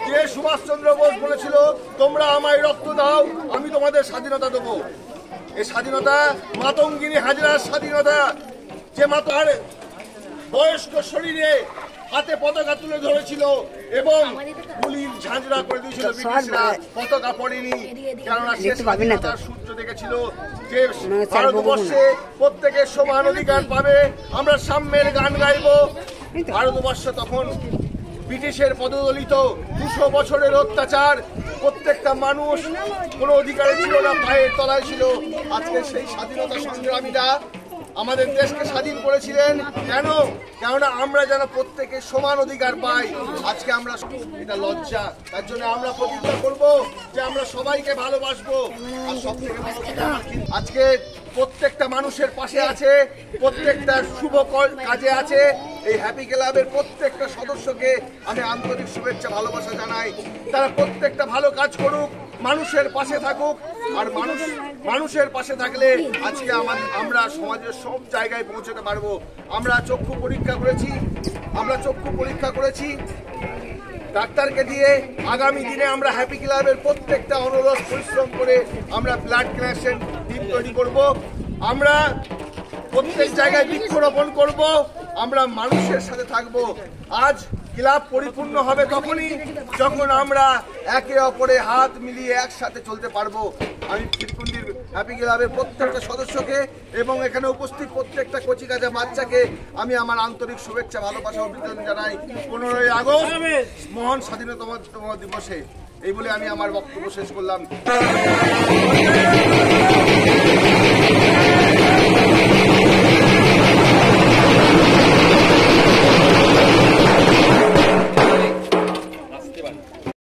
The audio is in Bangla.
যে সুভাষচন্দ্র বোস বলেছিল তোমরা আমায় রক্ত দাও আমি তোমাদের স্বাধীনতা দেবো। এই স্বাধীনতা মাতঙ্গিনী হাজরার স্বাধীনতা, যে মাতার বয়স্ক শরীরে হাতে পতাকা তুলে ধরেছিল এবং গুলির ঝাঁঝরা করে দিয়েছিল ব্রিটিশরা, পতাকা পড়েনি, কেননা সে স্বাধীনতার সূত্র দেখেছিল যে ভারতবর্ষে প্রত্যেকের সমান অধিকার পাবে, আমরা সাম্যের গান গাইব। ভারতবর্ষ তখন ব্রিটিশের পদদলিত 200 বছরের অত্যাচার, প্রত্যেকটা মানুষ কোনো অধিকারে ছিল না, পায়ের তলায় ছিল। আজকে সেই স্বাধীনতা সংগ্রামীরা আমাদের দেশকে স্বাধীন করেছিলেন কেন? কেননা আমরা যেন প্রত্যেকের সমান অধিকার পাই। আজকে আমরা এটা লজ্জা, তার জন্য আমরা প্রতিজ্ঞা করব যে আমরা সবাইকে ভালোবাসবো। আর সব থেকে বড় কথা, আজকে প্রত্যেকটা মানুষের পাশে আছে, প্রত্যেকটা শুভ কাজে আছে। এই হ্যাপি ক্লাবের প্রত্যেকটা সদস্যকে আমি আন্তরিক শুভেচ্ছা ভালোবাসা জানাই। তারা প্রত্যেকটা ভালো কাজ করুক, মানুষের পাশে থাকুক। আর মানুষের পাশে থাকলে আজকে আমরা সমাজের সব জায়গায় পৌঁছতে পারবো। আমরা চক্ষু পরীক্ষা করেছি ডাক্তারকে দিয়ে। আগামী দিনে আমরা হ্যাপি ক্লাবের প্রত্যেকটা অনুরোধ পরিশ্রম করে আমরা ব্লাড কালেকশন টিম তৈরি করব। আমরা প্রত্যেক জায়গায় বৃক্ষরোপণ করব, আমরা মানুষের সাথে থাকব। আজ ক্লাব পরিপূর্ণ হবে তখনই যখন আমরা একে অপরে হাত মিলিয়ে একসাথে চলতে পারবো। আমি ক্ষীরকুণ্ডির হ্যাপি ক্লাবের প্রত্যেকটা সদস্যকে এবং এখানে উপস্থিত প্রত্যেকটা কচিকাঁচা বাচ্চাকে আমি আমার আন্তরিক শুভেচ্ছা ভালোবাসা অভিনন্দন জানাই 15ই আগস্ট মহান স্বাধীনতা দিবসে। এই বলে আমি আমার বক্তব্য শেষ করলাম।